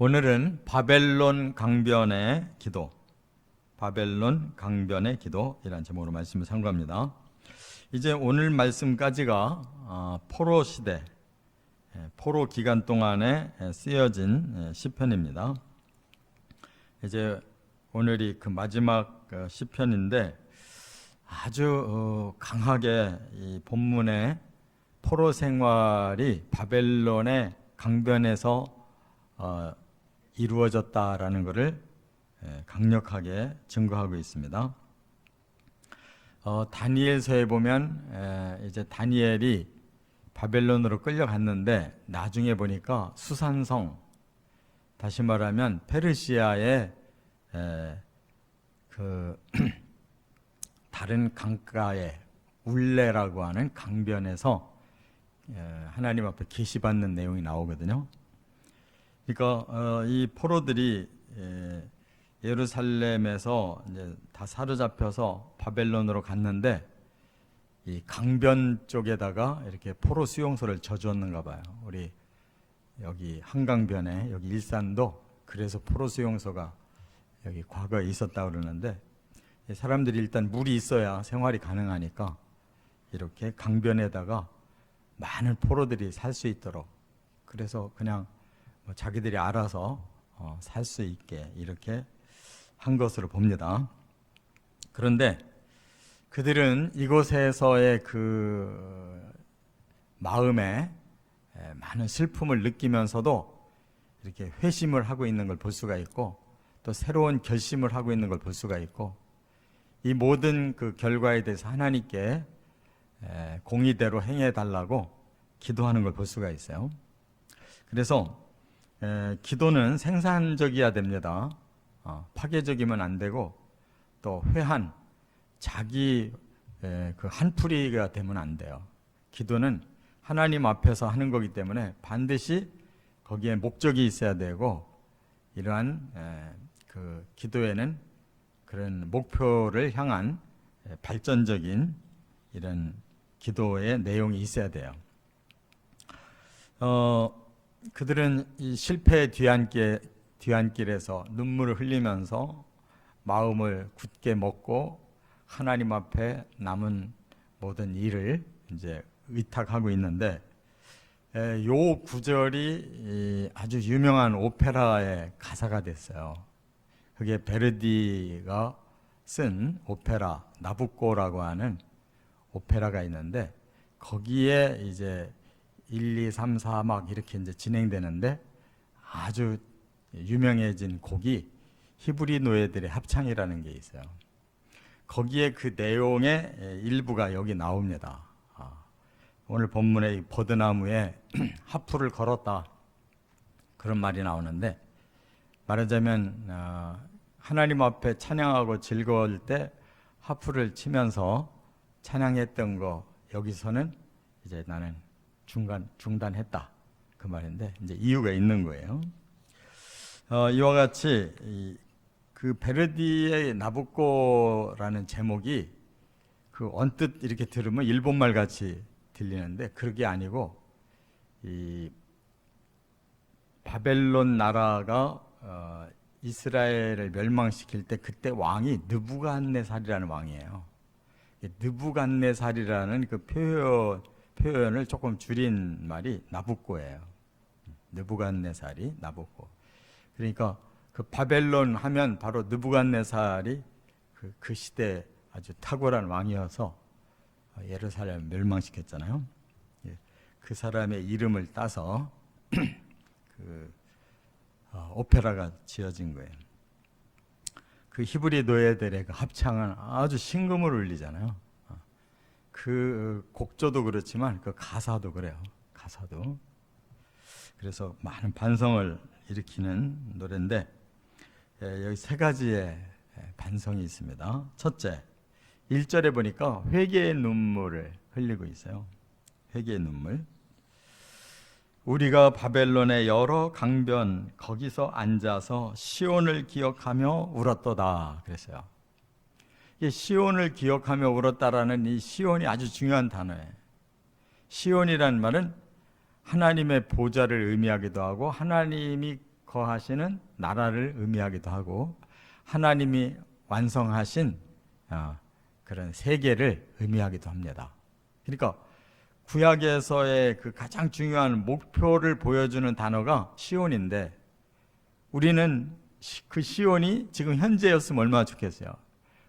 오늘은 바벨론 강변의 기도, 바벨론 강변의 기도이라는 제목으로 말씀을 상고합니다. 이제 오늘 말씀까지가 포로 시대, 포로 기간 동안에 쓰여진 시편입니다. 이제 오늘이 그 마지막 시편인데 아주 강하게 이 본문의 포로 생활이 바벨론의 강변에서 이루어졌다라는 것을 강력하게 증거하고 있습니다. 다니엘서에 보면 이제 다니엘이 바벨론으로 끌려갔는데 나중에 보니까 수산성, 다시 말하면 페르시아의 그 다른 강가에 울레라고 하는 강변에서 하나님 앞에 계시받는 내용이 나오거든요. 그러니까 이 포로들이 예루살렘에서 이제 다 사로잡혀서 바벨론으로 갔는데 이 강변 쪽에다가 이렇게 포로 수용소를 져주었는가 봐요. 우리 여기 한강변에 여기 일산도 그래서 포로 수용소가 여기 과거에 있었다고 그러는데 사람들이 일단 물이 있어야 생활이 가능하니까 이렇게 강변에다가 많은 포로들이 살 수 있도록 그래서 그냥 자기들이 알아서 살 수 있게 이렇게 한 것으로 봅니다. 그런데 그들은 이곳에서의 그 마음에 많은 슬픔을 느끼면서도 이렇게 회심을 하고 있는 걸 볼 수가 있고 또 새로운 결심을 하고 있는 걸 볼 수가 있고 이 모든 그 결과에 대해서 하나님께 공의대로 행해달라고 기도하는 걸 볼 수가 있어요. 그래서 기도는 생산적이어야 됩니다. 파괴적이면 안 되고 또 회한, 자기 그 한풀이가 되면 안 돼요. 기도는 하나님 앞에서 하는 거기 때문에 반드시 거기에 목적이 있어야 되고 이러한 그 기도에는 그런 목표를 향한 발전적인 이런 기도의 내용이 있어야 돼요. 그들은 이 실패의 뒤안길에서 눈물을 흘리면서 마음을 굳게 먹고 하나님 앞에 남은 모든 일을 이제 의탁하고 있는데 요 구절이 아주 유명한 오페라의 가사가 됐어요. 그게 베르디가 쓴 오페라 나부코라고 하는 오페라가 있는데 거기에 이제 1, 2, 3, 4 막 이렇게 이제 진행되는데 아주 유명해진 곡이 히브리 노예들의 합창이라는 게 있어요. 거기에 그 내용의 일부가 여기 나옵니다. 오늘 본문의 버드나무에 하프를 걸었다 그런 말이 나오는데 말하자면 하나님 앞에 찬양하고 즐거울 때 하프를 치면서 찬양했던 거 여기서는 이제 나는 중단했다 그 말인데 이제 이유가 있는 거예요. 이와 같이 그 베르디의 나부코라는 제목이 그 언뜻 이렇게 들으면 일본말 같이 들리는데 그게 아니고 이 바벨론 나라가 이스라엘을 멸망시킬 때 그때 왕이 느부갓네살이라는 왕이에요. 느부갓네살이라는 그 표현을 조금 줄인 말이 나부코예요. 느부갓네살이 나부코. 그러니까 그 바벨론 하면 바로 느부갓네살이 그 시대 아주 탁월한 왕이어서 예루살렘을 멸망시켰잖아요. 그 사람의 이름을 따서 그 오페라가 지어진 거예요. 그 히브리 노예들의 그 합창은 아주 신금을 울리잖아요. 그 곡조도 그렇지만 그 가사도 그래요. 가사도. 그래서 많은 반성을 일으키는 노래인데 여기 세 가지의 반성이 있습니다. 첫째, 1절에 보니까 회개의 눈물을 흘리고 있어요. 회개의 눈물. 우리가 바벨론의 여러 강변 거기서 앉아서 시온을 기억하며 울었도다 그랬어요. 이 시온을 기억하며 울었다라는 이 시온이 아주 중요한 단어예요. 시온이라는 말은 하나님의 보좌를 의미하기도 하고 하나님이 거하시는 나라를 의미하기도 하고 하나님이 완성하신 그런 세계를 의미하기도 합니다. 그러니까 구약에서의 그 가장 중요한 목표를 보여주는 단어가 시온인데 우리는 그 시온이 지금 현재였으면 얼마나 좋겠어요.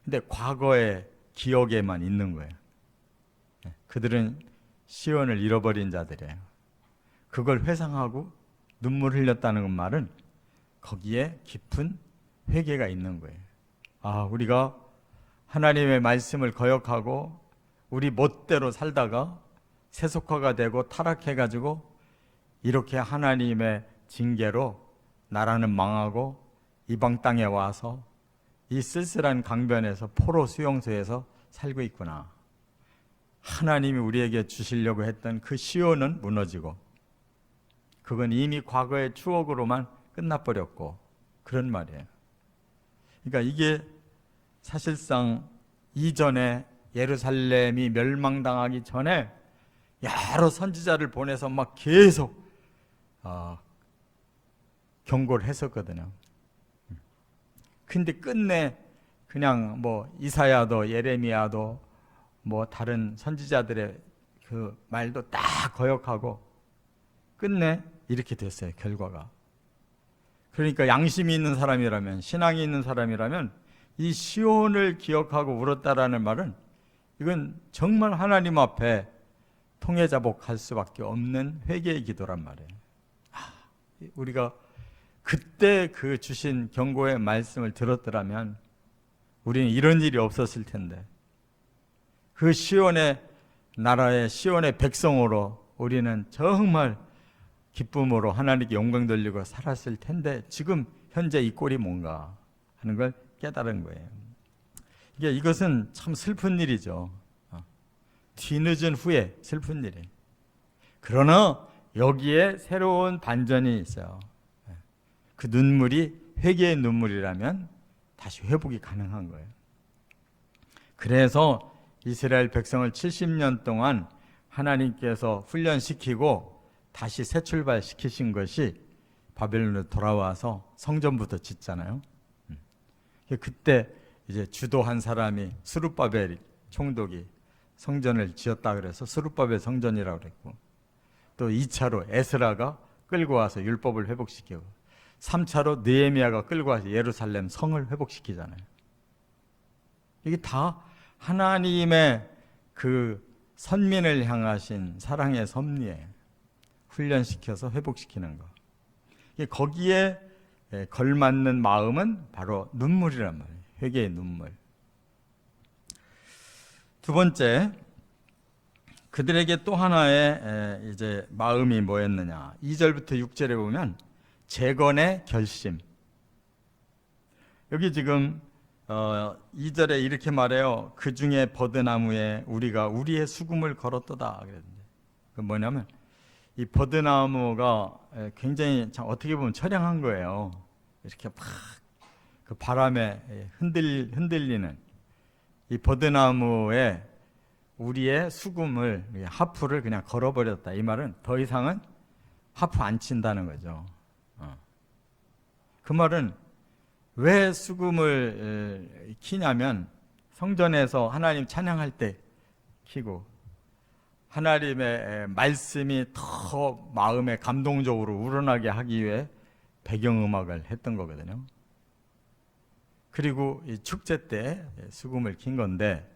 근데 과거의 기억에만 있는 거예요. 그들은 시온을 잃어버린 자들이에요. 그걸 회상하고 눈물 흘렸다는 말은 거기에 깊은 회개가 있는 거예요. 우리가 하나님의 말씀을 거역하고 우리 멋대로 살다가 세속화가 되고 타락해가지고 이렇게 하나님의 징계로 나라는 망하고 이방 땅에 와서 이 쓸쓸한 강변에서 포로 수용소에서 살고 있구나. 하나님이 우리에게 주시려고 했던 그 시온은 무너지고 그건 이미 과거의 추억으로만 끝나버렸고 그런 말이에요. 그러니까 이게 사실상 이전에 예루살렘이 멸망당하기 전에 여러 선지자를 보내서 막 계속 경고를 했었거든요. 근데 끝내 그냥 뭐 이사야도 예레미야도 뭐 다른 선지자들의 그 말도 다 거역하고 끝내 이렇게 됐어요, 결과가. 그러니까 양심이 있는 사람이라면, 신앙이 있는 사람이라면 이 시온을 기억하고 울었다라는 말은 이건 정말 하나님 앞에 통회자복할 수밖에 없는 회개의 기도란 말이에요. 우리가 그때 그 주신 경고의 말씀을 들었더라면 우리는 이런 일이 없었을 텐데 그 시온의 나라의 시온의 백성으로 우리는 정말 기쁨으로 하나님께 영광 돌리고 살았을 텐데 지금 현재 이 꼴이 뭔가 하는 걸 깨달은 거예요. 이것은 참 슬픈 일이죠. 뒤늦은 후에 슬픈 일이에요. 그러나 여기에 새로운 반전이 있어요. 그 눈물이 회개의 눈물이라면 다시 회복이 가능한 거예요. 그래서 이스라엘 백성을 70년 동안 하나님께서 훈련시키고 다시 새 출발시키신 것이 바벨론으로 돌아와서 성전부터 짓잖아요. 그때 이제 주도한 사람이 스룹바벨 총독이 성전을 지었다 그래서 스룹바벨 성전이라고 그랬고, 또 2차로 에스라가 끌고 와서 율법을 회복시키고, 3차로 느헤미야가 끌고 와서 예루살렘 성을 회복시키잖아요. 이게 다 하나님의 그 선민을 향하신 사랑의 섭리에 훈련시켜서 회복시키는 거. 거기에 걸맞는 마음은 바로 눈물이란 말이에요. 회개의 눈물. 두 번째, 그들에게 또 하나의 이제 마음이 뭐였느냐. 2절부터 6절에 보면 재건의 결심. 여기 지금 2절에 이렇게 말해요. 그 중에 버드나무에 우리가 우리의 수금을 걸었도다 그랬는데, 그 뭐냐면 이 버드나무가 굉장히 참 어떻게 보면 처량한 거예요. 이렇게 막 그 바람에 흔들리는 이 버드나무에 우리의 수금을, 하프를 그냥 걸어버렸다. 이 말은 더 이상은 하프 안 친다는 거죠. 그 말은 왜 수금을 키냐면 성전에서 하나님 찬양할 때 키고 하나님의 말씀이 더 마음에 감동적으로 우러나게 하기 위해 배경음악을 했던 거거든요. 그리고 이 축제 때 수금을 킨 건데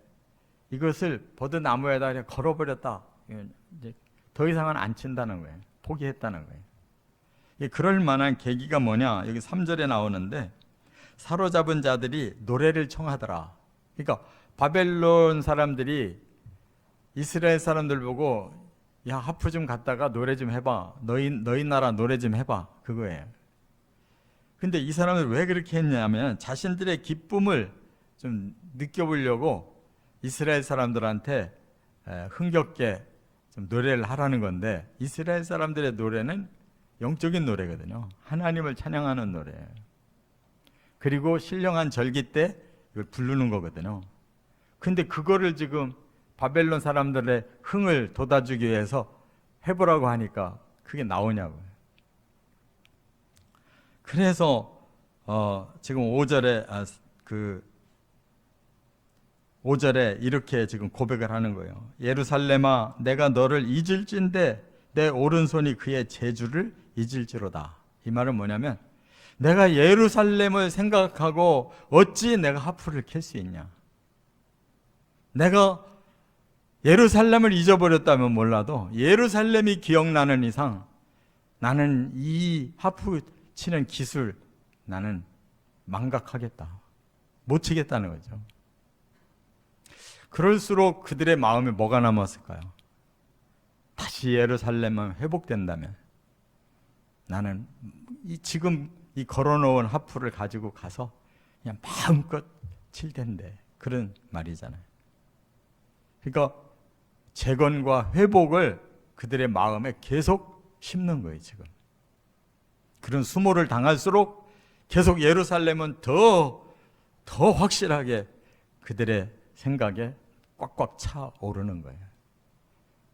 이것을 버드나무에다 그냥 걸어버렸다. 이제 더 이상은 안 친다는 거예요. 포기했다는 거예요. 그럴 만한 계기가 뭐냐? 여기 3절에 나오는데 사로잡은 자들이 노래를 청하더라. 그러니까 바벨론 사람들이 이스라엘 사람들 보고 야, 하프 좀 갖다가 노래 좀 해봐. 너희 나라 노래 좀 해봐. 그거예요. 근데 이 사람들 왜 그렇게 했냐면 자신들의 기쁨을 좀 느껴보려고 이스라엘 사람들한테 흥겹게 좀 노래를 하라는 건데, 이스라엘 사람들의 노래는 영적인 노래거든요. 하나님을 찬양하는 노래예요. 그리고 신령한 절기 때 이걸 부르는 거거든요. 근데 그거를 지금 바벨론 사람들의 흥을 돋아주기 위해서 해보라고 하니까 그게 나오냐고요. 그래서 지금 5절에 5절에 이렇게 지금 고백을 하는 거예요. 예루살렘아, 내가 너를 잊을진데 내 오른손이 그의 재주를 잊을지로다. 이 말은 뭐냐면, 내가 예루살렘을 생각하고 어찌 내가 하프를 켤 수 있냐. 내가 예루살렘을 잊어버렸다면 몰라도 예루살렘이 기억나는 이상 나는 이 하프 치는 기술 나는 망각하겠다. 못 치겠다는 거죠. 그럴수록 그들의 마음에 뭐가 남았을까요? 다시 예루살렘만 회복된다면 나는 지금 이 걸어놓은 하프를 가지고 가서 그냥 마음껏 칠 텐데, 그런 말이잖아요. 그러니까 재건과 회복을 그들의 마음에 계속 심는 거예요. 지금 그런 수모를 당할수록 계속 예루살렘은 더 확실하게 그들의 생각에 꽉꽉 차 오르는 거예요.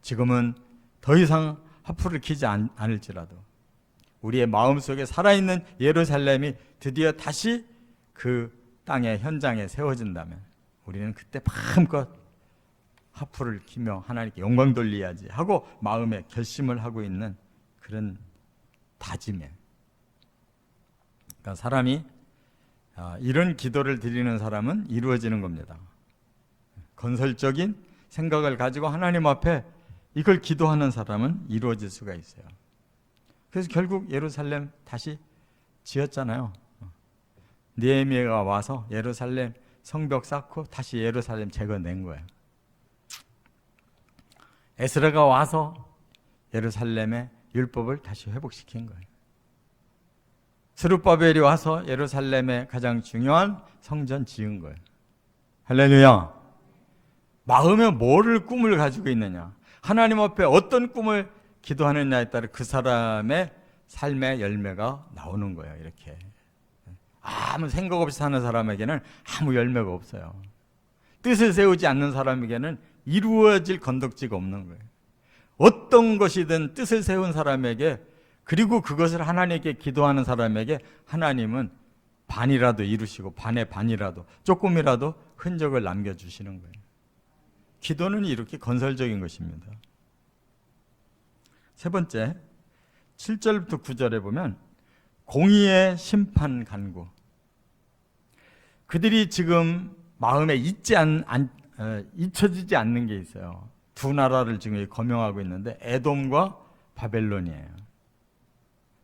지금은 더 이상 하프를 키지 않을지라도 우리의 마음속에 살아있는 예루살렘이 드디어 다시 그 땅의 현장에 세워진다면 우리는 그때 마음껏 하프를 키며 하나님께 영광 돌려야지 하고 마음에 결심을 하고 있는 그런 다짐이에요. 그러니까 사람이 이런 기도를 드리는 사람은 이루어지는 겁니다. 건설적인 생각을 가지고 하나님 앞에 이걸 기도하는 사람은 이루어질 수가 있어요. 그래서 결국 예루살렘 다시 지었잖아요. 느헤미야가 와서 예루살렘 성벽 쌓고 다시 예루살렘 재건낸 거예요. 에스라가 와서 예루살렘의 율법을 다시 회복시킨 거예요. 스룹바벨이 와서 예루살렘의 가장 중요한 성전 지은 거예요. 할렐루야. 마음에 뭐를 꿈을 가지고 있느냐, 하나님 앞에 어떤 꿈을 기도하느냐에 따라 그 사람의 삶의 열매가 나오는 거예요. 이렇게 아무 생각 없이 사는 사람에게는 아무 열매가 없어요. 뜻을 세우지 않는 사람에게는 이루어질 건덕지가 없는 거예요. 어떤 것이든 뜻을 세운 사람에게, 그리고 그것을 하나님께 기도하는 사람에게 하나님은 반이라도 이루시고 반의 반이라도 조금이라도 흔적을 남겨주시는 거예요. 기도는 이렇게 건설적인 것입니다. 세 번째, 7절부터 9절에 보면 공의의 심판 간구. 그들이 지금 마음에 잊혀지지 않는 게 있어요. 두 나라를 지금 거명하고 있는데 에돔과 바벨론이에요.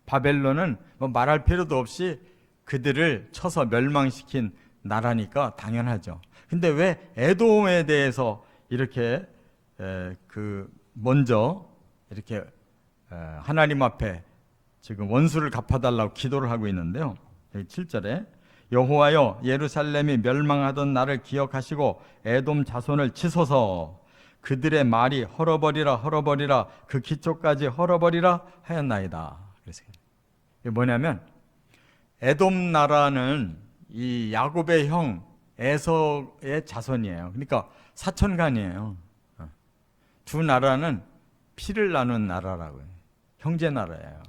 바벨론은 뭐 말할 필요도 없이 그들을 쳐서 멸망시킨 나라니까 당연하죠. 근데 왜 에돔에 대해서 이렇게 먼저 이렇게 하나님 앞에 지금 원수를 갚아달라고 기도를 하고 있는데요. 7절에 여호와여, 예루살렘이 멸망하던 날을 기억하시고 에돔 자손을 치소서. 그들의 말이 헐어버리라 그 기초까지 헐어버리라 하였나이다. 그래서 이게 뭐냐면, 에돔 나라는 이 야곱의 형 에서의 자손이에요. 그러니까 사촌간이에요. 두 나라는 피를 나눈 나라라고요. 형제 나라예요.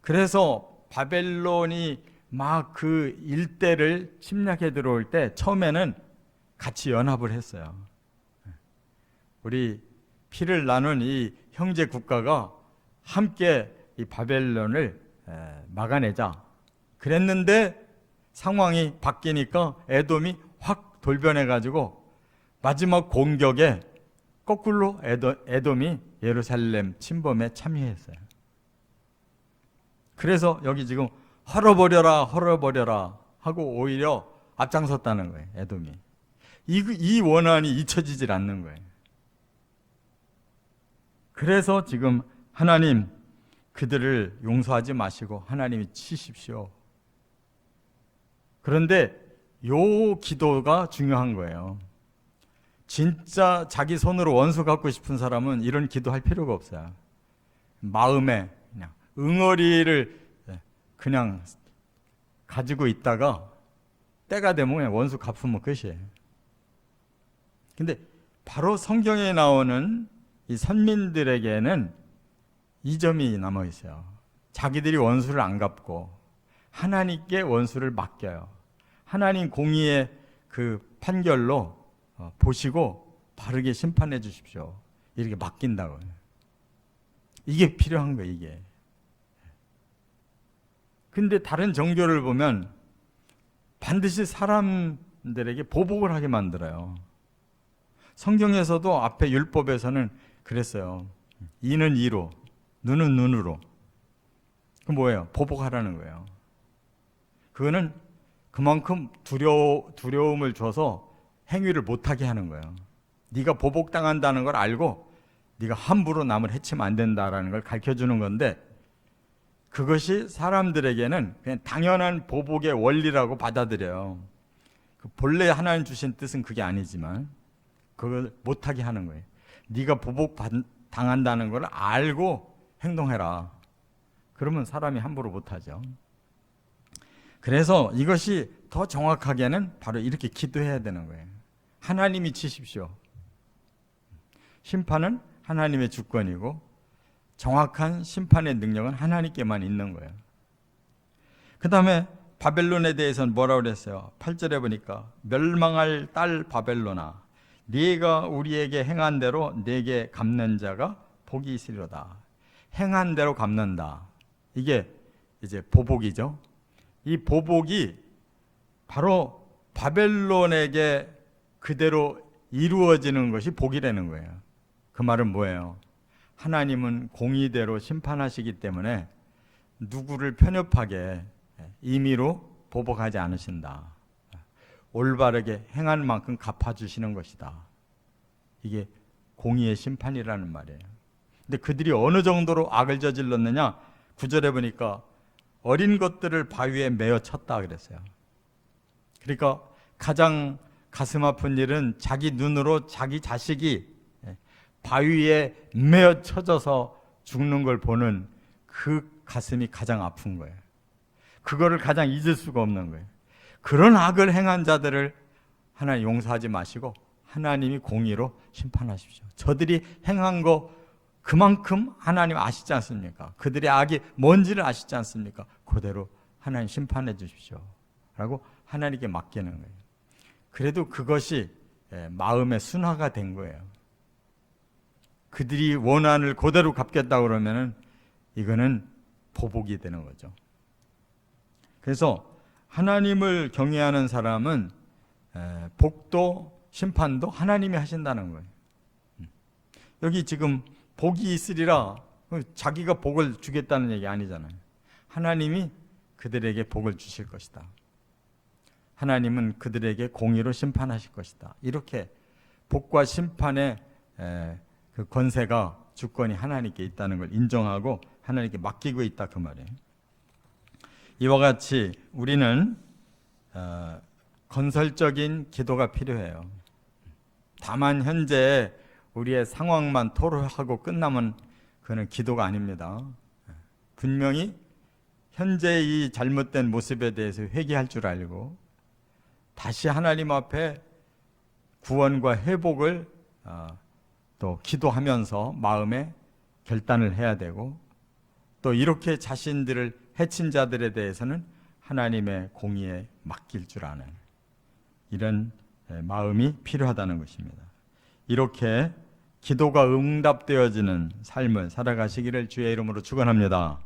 그래서 바벨론이 막 그 일대를 침략해 들어올 때 처음에는 같이 연합을 했어요. 우리 피를 나눈 이 형제 국가가 함께 이 바벨론을 막아내자 그랬는데, 상황이 바뀌니까 에돔이 확 돌변해 가지고 마지막 공격에 거꾸로 에돔이 예루살렘 침범에 참여했어요. 그래서 여기 지금 헐어버려라 하고 오히려 앞장섰다는 거예요. 에돔이. 이 원한이 잊혀지질 않는 거예요. 그래서 지금 하나님, 그들을 용서하지 마시고 하나님이 치십시오. 그런데 요 기도가 중요한 거예요. 진짜 자기 손으로 원수 갚고 싶은 사람은 이런 기도할 필요가 없어요. 마음에 그냥 응어리를 그냥 가지고 있다가 때가 되면 그냥 원수 갚으면 끝이에요. 근데 바로 성경에 나오는 이 선민들에게는 이 점이 남아 있어요. 자기들이 원수를 안 갚고 하나님께 원수를 맡겨요. 하나님 공의의 그 판결로 보시고 바르게 심판해 주십시오. 이렇게 맡긴다고요. 이게 필요한 거예요, 이게. 근데 다른 종교를 보면 반드시 사람들에게 보복을 하게 만들어요. 성경에서도 앞에 율법에서는 그랬어요. 이는 이로, 눈은 눈으로. 그 뭐예요? 보복하라는 거예요. 그거는 그만큼 두려움을 줘서 행위를 못하게 하는 거예요. 네가 보복당한다는 걸 알고 네가 함부로 남을 해치면 안 된다라는 걸 가르쳐주는 건데, 그것이 사람들에게는 그냥 당연한 보복의 원리라고 받아들여요. 본래 하나님 주신 뜻은 그게 아니지만 그걸 못하게 하는 거예요. 네가 보복 당한다는 걸 알고 행동해라. 그러면 사람이 함부로 못하죠. 그래서 이것이 더 정확하게는 바로 이렇게 기도해야 되는 거예요. 하나님이 치십시오. 심판은 하나님의 주권이고 정확한 심판의 능력은 하나님께만 있는 거예요. 그 다음에 바벨론에 대해서는 뭐라고 그랬어요? 8절에 보니까 멸망할 딸 바벨론아, 네가 우리에게 행한 대로 네게 갚는 자가 복이 있으리로다. 행한 대로 갚는다. 이게 이제 보복이죠. 이 보복이 바로 바벨론에게 그대로 이루어지는 것이 복이라는 거예요. 그 말은 뭐예요? 하나님은 공의대로 심판하시기 때문에 누구를 편협하게 임의로 보복하지 않으신다. 올바르게 행한 만큼 갚아주시는 것이다. 이게 공의의 심판이라는 말이에요. 근데 그들이 어느 정도로 악을 저질렀느냐? 9절에 보니까 어린 것들을 바위에 메어 쳤다 그랬어요. 그러니까 가장 가슴 아픈 일은 자기 눈으로 자기 자식이 바위에 메어 쳐져서 죽는 걸 보는 그 가슴이 가장 아픈 거예요. 그거를 가장 잊을 수가 없는 거예요. 그런 악을 행한 자들을 하나님 용서하지 마시고 하나님이 공의로 심판하십시오. 저들이 행한 거 그만큼 하나님 아시지 않습니까? 그들의 악이 뭔지를 아시지 않습니까? 그대로 하나님 심판해 주십시오 라고 하나님께 맡기는 거예요. 그래도 그것이 마음의 순화가 된 거예요. 그들이 원한을 그대로 갚겠다고 그러면은 이거는 보복이 되는 거죠. 그래서 하나님을 경외하는 사람은 복도 심판도 하나님이 하신다는 거예요. 여기 지금 복이 있으리라, 자기가 복을 주겠다는 얘기 아니잖아요. 하나님이 그들에게 복을 주실 것이다. 하나님은 그들에게 공의로 심판하실 것이다. 이렇게 복과 심판의 그 권세가, 주권이 하나님께 있다는 걸 인정하고 하나님께 맡기고 있다, 그 말이에요. 이와 같이 우리는 건설적인 기도가 필요해요. 다만 현재 우리의 상황만 토로하고 끝나면 그건 기도가 아닙니다. 분명히 현재 이 잘못된 모습에 대해서 회개할 줄 알고 다시 하나님 앞에 구원과 회복을 또 기도하면서 마음에 결단을 해야 되고, 또 이렇게 자신들을 해친 자들에 대해서는 하나님의 공의에 맡길 줄 아는 이런 마음이 필요하다는 것입니다. 이렇게 기도가 응답되어지는 삶을 살아가시기를 주의 이름으로 축원합니다.